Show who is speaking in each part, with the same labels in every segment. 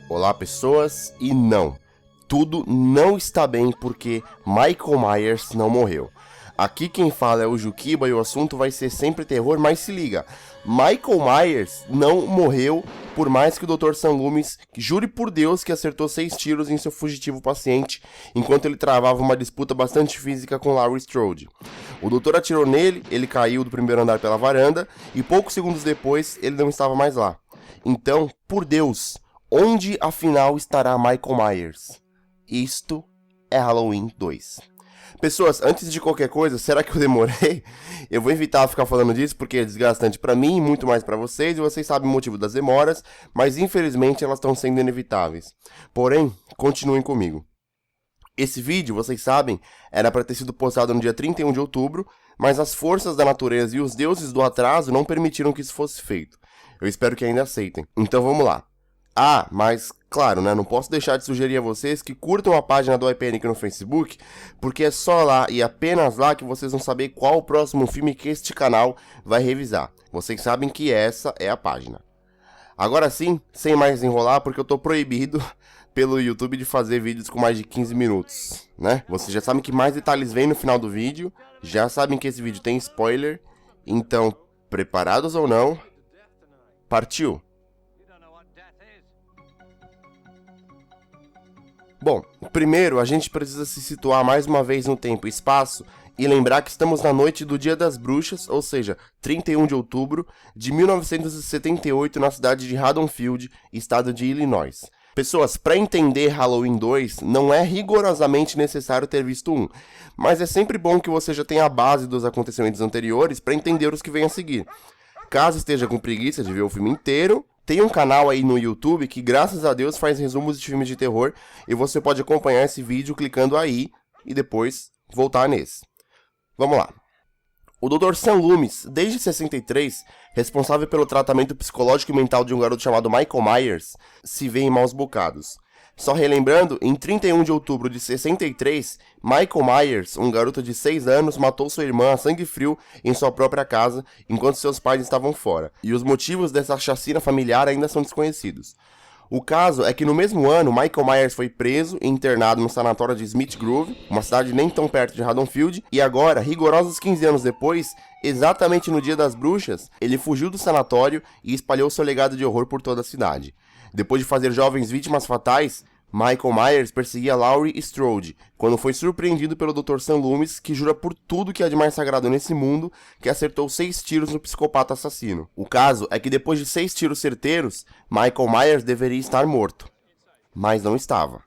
Speaker 1: Olá pessoas, e não, tudo não está bem porque Michael Myers não morreu. Aqui quem fala é o Juquiba e o assunto vai ser sempre terror, mas se liga, Michael Myers não morreu, por mais que o Dr. Sam Loomis jure por Deus que acertou 6 tiros em seu fugitivo paciente, enquanto ele travava uma disputa bastante física com Laurie Strode. O doutor atirou nele, ele caiu do primeiro andar pela varanda, e poucos segundos depois ele não estava mais lá. Então, por Deus, onde afinal estará Michael Myers? Isto é Halloween 2. Pessoas, antes de qualquer coisa, será que eu demorei? Eu vou evitar ficar falando disso porque é desgastante pra mim e muito mais pra vocês, e vocês sabem o motivo das demoras, mas infelizmente elas estão sendo inevitáveis. Porém, continuem comigo. Esse vídeo, vocês sabem, era para ter sido postado no dia 31 de outubro, mas as forças da natureza e os deuses do atraso não permitiram que isso fosse feito. Eu espero que ainda aceitem. Então vamos lá. Ah, mas claro, né, não posso deixar de sugerir a vocês que curtam a página do iPanic no Facebook, porque é só lá e apenas lá que vocês vão saber qual o próximo filme que este canal vai revisar. Vocês sabem que essa é a página. Agora sim, sem mais enrolar, porque eu tô proibido pelo YouTube de fazer vídeos com mais de 15 minutos, né? Vocês já sabem que mais detalhes vêm no final do vídeo, já sabem que esse vídeo tem spoiler, então, preparados ou não, partiu! Bom, primeiro a gente precisa se situar mais uma vez no tempo e espaço e lembrar que estamos na noite do Dia das Bruxas, ou seja, 31 de outubro de 1978 na cidade de Haddonfield, estado de Illinois. Pessoas, para entender Halloween 2 não é rigorosamente necessário ter visto um, mas é sempre bom que você já tenha a base dos acontecimentos anteriores para entender os que vêm a seguir. Caso esteja com preguiça de ver o filme inteiro, tem um canal aí no YouTube que, graças a Deus, faz resumos de filmes de terror e você pode acompanhar esse vídeo clicando aí e depois voltar nesse. Vamos lá. O Dr. Sam Loomis, desde 63, responsável pelo tratamento psicológico e mental de um garoto chamado Michael Myers, se vê em maus bocados. Só relembrando, em 31 de outubro de 63, Michael Myers, um garoto de 6 anos, matou sua irmã a sangue frio em sua própria casa, enquanto seus pais estavam fora, e os motivos dessa chacina familiar ainda são desconhecidos. O caso é que no mesmo ano, Michael Myers foi preso e internado no sanatório de Smith Grove, uma cidade nem tão perto de Haddonfield, e agora, rigorosos 15 anos depois, exatamente no Dia das Bruxas, ele fugiu do sanatório e espalhou seu legado de horror por toda a cidade. Depois de fazer jovens vítimas fatais, Michael Myers perseguia Laurie Strode, quando foi surpreendido pelo Dr. Sam Loomis, que jura por tudo que há de mais sagrado nesse mundo, que acertou 6 tiros no psicopata assassino. O caso é que depois de 6 tiros certeiros, Michael Myers deveria estar morto, mas não estava.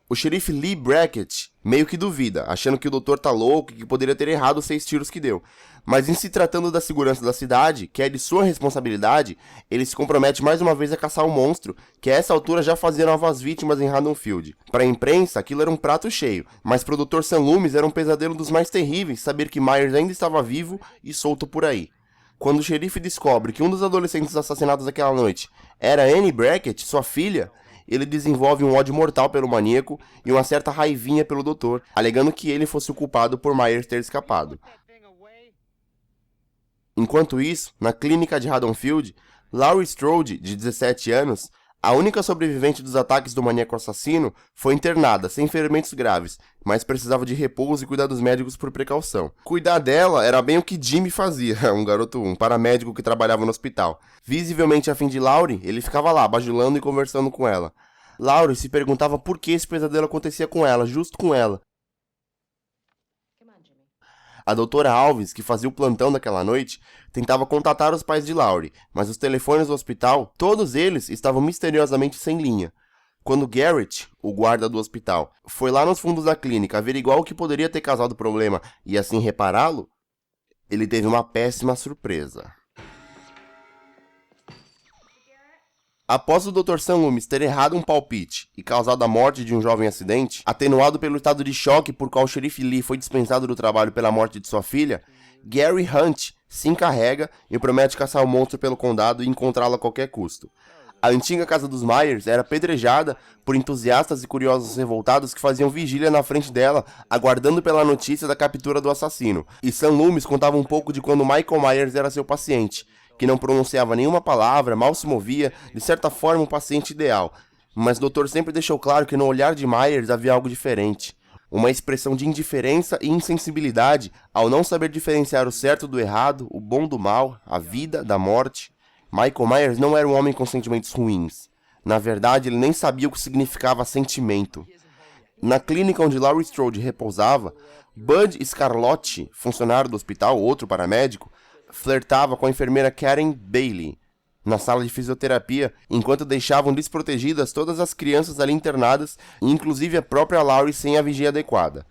Speaker 1: O xerife Lee Brackett meio que duvida, achando que o doutor tá louco e que poderia ter errado os 6 tiros que deu. Mas em se tratando da segurança da cidade, que é de sua responsabilidade, ele se compromete mais uma vez a caçar o monstro, que a essa altura já fazia novas vítimas em Haddonfield. Para a imprensa, aquilo era um prato cheio, mas para o Dr. Sam Loomis era um pesadelo dos mais terríveis saber que Myers ainda estava vivo e solto por aí. Quando o xerife descobre que um dos adolescentes assassinados aquela noite era Annie Brackett, sua filha, ele desenvolve um ódio mortal pelo maníaco e uma certa raivinha pelo doutor, alegando que ele fosse o culpado por Myers ter escapado. Enquanto isso, na clínica de Haddonfield, Laurie Strode, de 17 anos, a única sobrevivente dos ataques do maníaco assassino, foi internada, sem ferimentos graves, mas precisava de repouso e cuidados médicos por precaução. Cuidar dela era bem o que Jimmy fazia, um paramédico que trabalhava no hospital. Visivelmente a fim de Laurie, ele ficava lá, bajulando e conversando com ela. Laurie se perguntava por que esse pesadelo acontecia com ela, justo com ela. A doutora Alves, que fazia o plantão daquela noite, tentava contatar os pais de Laurie, mas os telefones do hospital, todos eles estavam misteriosamente sem linha. Quando Garrett, o guarda do hospital, foi lá nos fundos da clínica averiguar o que poderia ter causado o problema e assim repará-lo, ele teve uma péssima surpresa. Após o Dr. Sam Loomis ter errado um palpite e causado a morte de um jovem acidente, atenuado pelo estado de choque por qual o xerife Lee foi dispensado do trabalho pela morte de sua filha, Gary Hunt se encarrega e promete caçar o monstro pelo condado e encontrá-lo a qualquer custo. A antiga casa dos Myers era apedrejada por entusiastas e curiosos revoltados que faziam vigília na frente dela, aguardando pela notícia da captura do assassino. E Sam Loomis contava um pouco de quando Michael Myers era seu paciente, que não pronunciava nenhuma palavra, mal se movia, de certa forma um paciente ideal. mas o doutor sempre deixou claro que no olhar de Myers havia algo diferente. Uma expressão de indiferença e insensibilidade ao não saber diferenciar o certo do errado, o bom do mal, a vida da morte. Michael Myers não era um homem com sentimentos ruins. Na verdade, ele nem sabia o que significava sentimento. Na clínica onde Laurie Strode repousava, Bud Scarlotti, funcionário do hospital, outro paramédico, flertava com a enfermeira Karen Bailey na sala de fisioterapia, enquanto deixavam desprotegidas todas as crianças ali internadas, inclusive a própria Laurie sem a vigia adequada.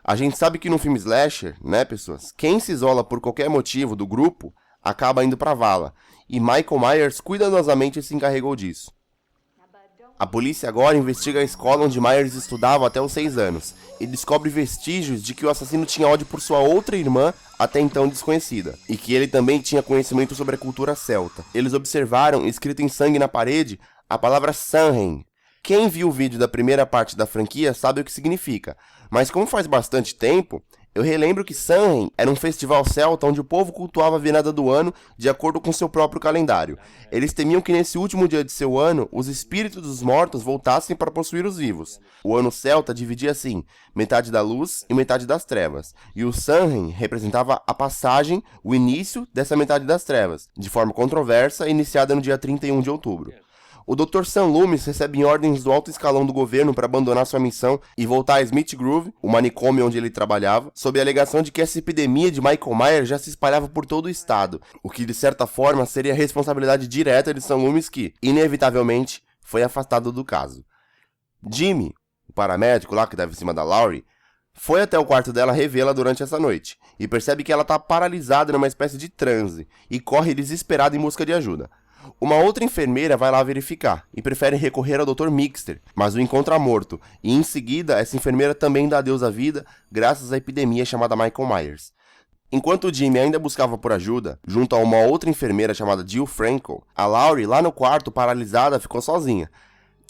Speaker 1: A gente sabe que no filme slasher, né, pessoas, quem se isola por qualquer motivo do grupo acaba indo pra vala, e Michael Myers cuidadosamente se encarregou disso. A polícia agora investiga a escola onde Myers estudava até os 6 anos e descobre vestígios de que o assassino tinha ódio por sua outra irmã, até então desconhecida, e que ele também tinha conhecimento sobre a cultura celta. Eles observaram, escrito em sangue na parede, a palavra Samhain. Quem viu o vídeo da primeira parte da franquia sabe o que significa, mas como faz bastante tempo, eu relembro que Samhain era um festival celta onde o povo cultuava a virada do ano de acordo com seu próprio calendário. Eles temiam que nesse último dia de seu ano, os espíritos dos mortos voltassem para possuir os vivos. O ano celta dividia assim, metade da luz e metade das trevas, e o Samhain representava a passagem, o início dessa metade das trevas, de forma controversa, iniciada no dia 31 de outubro. O Dr. Sam Loomis recebe ordens do alto escalão do governo para abandonar sua missão e voltar a Smith Grove, o manicômio onde ele trabalhava, sob a alegação de que essa epidemia de Michael Myers já se espalhava por todo o estado, o que de certa forma seria a responsabilidade direta de Sam Loomis que, inevitavelmente, foi afastado do caso. Jimmy, o paramédico lá que estava em cima da Laurie, foi até o quarto dela revê-la durante essa noite e percebe que ela está paralisada numa espécie de transe e corre desesperada em busca de ajuda. Uma outra enfermeira vai lá verificar e prefere recorrer ao Dr. Mixter, mas o encontra morto, e em seguida essa enfermeira também dá adeus à vida graças à epidemia chamada Michael Myers. Enquanto Jimmy ainda buscava por ajuda, junto a uma outra enfermeira chamada Jill Frankel, a Laurie, lá no quarto, paralisada, ficou sozinha.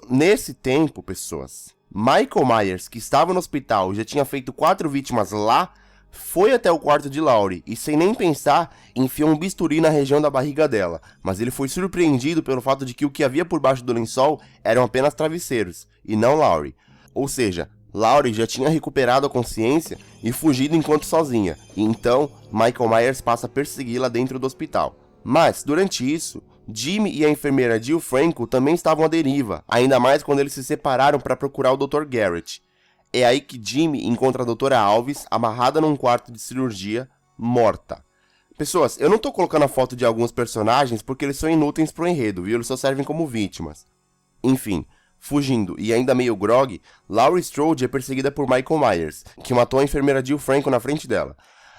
Speaker 1: Nesse tempo, pessoas, Michael Myers, que estava no hospital e já tinha feito 4 vítimas lá, foi até o quarto de Laurie e, sem nem pensar, enfiou um bisturi na região da barriga dela, mas ele foi surpreendido pelo fato de que o que havia por baixo do lençol eram apenas travesseiros, e não Laurie. Ou seja, Laurie já tinha recuperado a consciência e fugido enquanto sozinha, e então Michael Myers passa a persegui-la dentro do hospital. Mas, durante isso, Jimmy e a enfermeira Jill Franco também estavam à deriva, ainda mais quando eles se separaram para procurar o Dr. Garrett. É aí que Jimmy encontra a doutora Alves amarrada num quarto de cirurgia, morta. Pessoas, eu não tô colocando a foto de alguns personagens porque eles são inúteis pro enredo, viu? Eles só servem como vítimas. Enfim, fugindo e ainda meio grog, Laurie Strode é perseguida por Michael Myers, que matou a enfermeira Jill Franco na frente dela.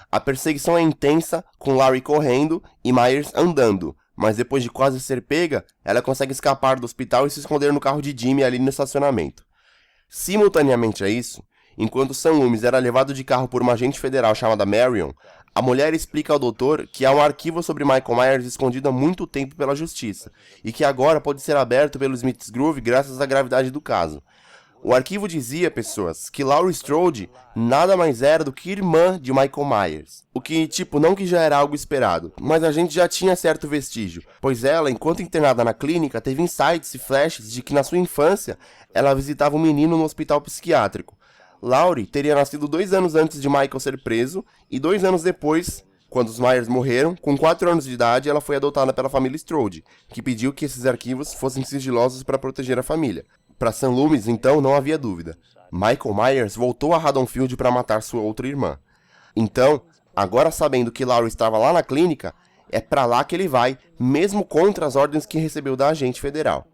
Speaker 1: A perseguição é intensa, com Laurie correndo e Myers andando, mas depois de quase ser pega, ela consegue escapar do hospital e se esconder no carro de Jimmy ali no estacionamento. Simultaneamente a isso, enquanto Sam Loomis era levado de carro por uma agente federal chamada Marion, a mulher explica ao doutor que há um arquivo sobre Michael Myers escondido há muito tempo pela justiça, e que agora pode ser aberto pelo Smith's Grove graças à gravidade do caso. O arquivo dizia, pessoas, que Laurie Strode nada mais era do que irmã de Michael Myers. O que, não que já era algo esperado, mas a gente já tinha certo vestígio, pois ela, enquanto internada na clínica, teve insights e flashes de que na sua infância ela visitava um menino no hospital psiquiátrico. Laurie teria nascido 2 anos antes de Michael ser preso, e 2 anos depois, quando os Myers morreram, com 4 anos de idade, ela foi adotada pela família Strode, que pediu que esses arquivos fossem sigilosos para proteger a família. Para Sam Loomis, então, não havia dúvida. Michael Myers voltou a Haddonfield para matar sua outra irmã. Então, agora sabendo que Laurie estava lá na clínica, é para lá que ele vai, mesmo contra as ordens que recebeu da agente federal.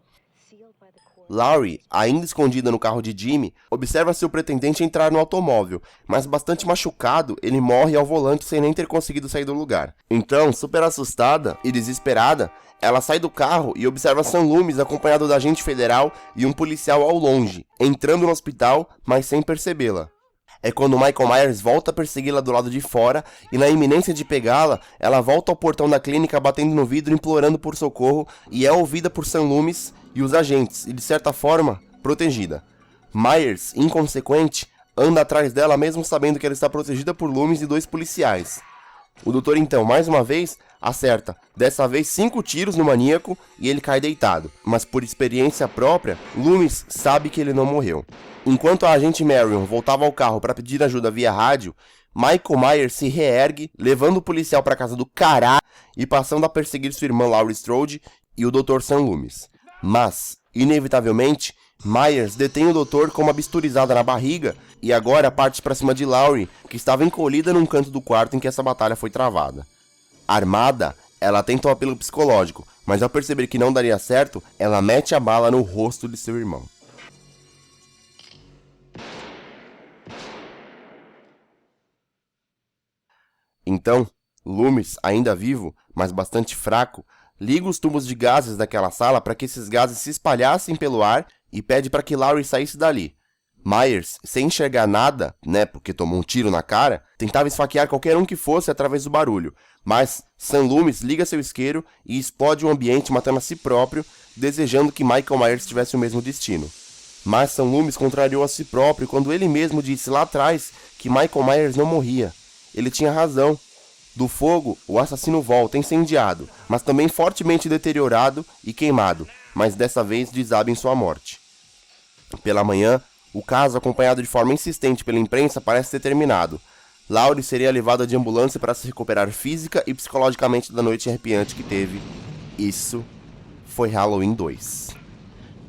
Speaker 1: Laurie, ainda escondida no carro de Jimmy, observa seu pretendente entrar no automóvel, mas bastante machucado, ele morre ao volante sem nem ter conseguido sair do lugar. Então, super assustada e desesperada, ela sai do carro e observa Sam Loomis acompanhado da agente federal e um policial ao longe, entrando no hospital, mas sem percebê-la. É quando Michael Myers volta a persegui-la do lado de fora e, na iminência de pegá-la, ela volta ao portão da clínica batendo no vidro implorando por socorro e é ouvida por Sam Loomis e os agentes e, de certa forma, protegida. Myers, inconsequente, anda atrás dela mesmo sabendo que ela está protegida por Loomis e 2 policiais. O doutor então, mais uma vez, acerta, dessa vez 5 tiros no maníaco e ele cai deitado. Mas por experiência própria, Loomis sabe que ele não morreu. Enquanto a agente Marion voltava ao carro para pedir ajuda via rádio, Michael Myers se reergue, levando o policial para casa do caralho e passando a perseguir sua irmã Laurie Strode e o Dr. Sam Loomis. Mas, inevitavelmente, Myers detém o doutor com uma bisturizada na barriga e agora parte para cima de Laurie, que estava encolhida num canto do quarto em que essa batalha foi travada. Armada, ela tenta um apelo psicológico, mas ao perceber que não daria certo, ela mete a bala no rosto de seu irmão. Então, Loomis, ainda vivo, mas bastante fraco, liga os tubos de gases daquela sala para que esses gases se espalhassem pelo ar e pede para que Laurie saísse dali. Myers, sem enxergar nada, porque tomou um tiro na cara, tentava esfaquear qualquer um que fosse através do barulho, mas Sam Loomis liga seu isqueiro e explode o ambiente matando a si próprio, desejando que Michael Myers tivesse o mesmo destino. Mas Sam Loomis contrariou a si próprio quando ele mesmo disse lá atrás que Michael Myers não morria. Ele tinha razão. Do fogo, o assassino volta incendiado, mas também fortemente deteriorado e queimado, mas dessa vez desaba em sua morte. Pela manhã, o caso, acompanhado de forma insistente pela imprensa, parece ter terminado. Laurie seria levada de ambulância para se recuperar física e psicologicamente da noite arrepiante que teve. Isso foi Halloween 2.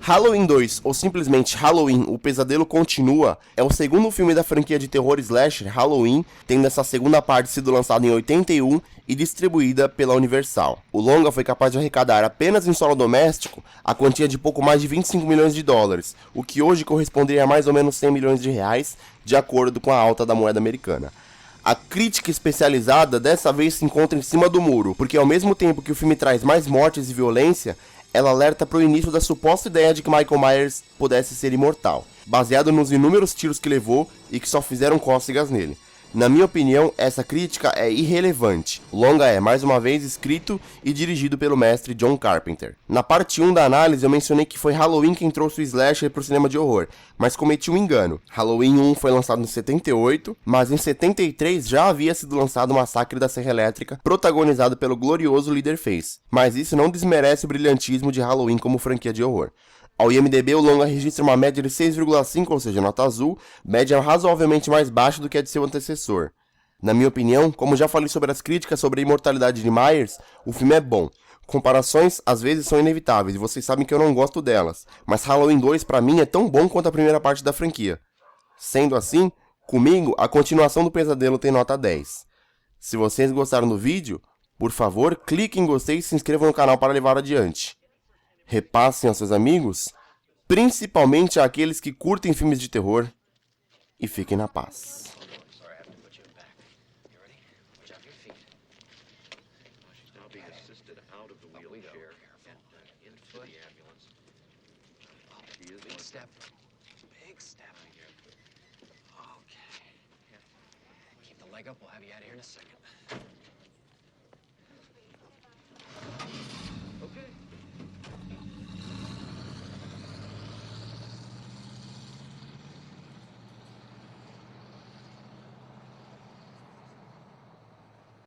Speaker 1: Halloween 2, ou simplesmente Halloween, O Pesadelo Continua, é o segundo filme da franquia de terror slasher Halloween, tendo essa segunda parte sido lançada em 81 e distribuída pela Universal. O longa foi capaz de arrecadar apenas em solo doméstico a quantia de pouco mais de 25 milhões de dólares, o que hoje corresponderia a mais ou menos 100 milhões de reais, de acordo com a alta da moeda americana. A crítica especializada dessa vez se encontra em cima do muro, porque ao mesmo tempo que o filme traz mais mortes e violência, ela alerta para o início da suposta ideia de que Michael Myers pudesse ser imortal, baseado nos inúmeros tiros que levou e que só fizeram cócegas nele. Na minha opinião, essa crítica é irrelevante. O longa é, mais uma vez, escrito e dirigido pelo mestre John Carpenter. Na parte 1 da análise, eu mencionei que foi Halloween quem trouxe o slasher para o cinema de horror, mas cometi um engano. Halloween 1 foi lançado em 78, mas em 73 já havia sido lançado o Massacre da Serra Elétrica, protagonizado pelo glorioso Leatherface. Mas isso não desmerece o brilhantismo de Halloween como franquia de horror. Ao IMDb, o longa registra uma média de 6,5, ou seja, nota azul, média razoavelmente mais baixa do que a de seu antecessor. Na minha opinião, como já falei sobre as críticas sobre a imortalidade de Myers, o filme é bom. Comparações às vezes são inevitáveis e vocês sabem que eu não gosto delas, mas Halloween 2 pra mim é tão bom quanto a primeira parte da franquia. Sendo assim, comigo, a continuação do Pesadelo tem nota 10. Se vocês gostaram do vídeo, por favor, clique em gostei e se inscrevam no canal para levar adiante. Repassem aos seus amigos, principalmente àqueles que curtem filmes de terror, e fiquem na paz.
Speaker 2: Big step. Okay. Keep the leg up, we'll have you out of here in a second.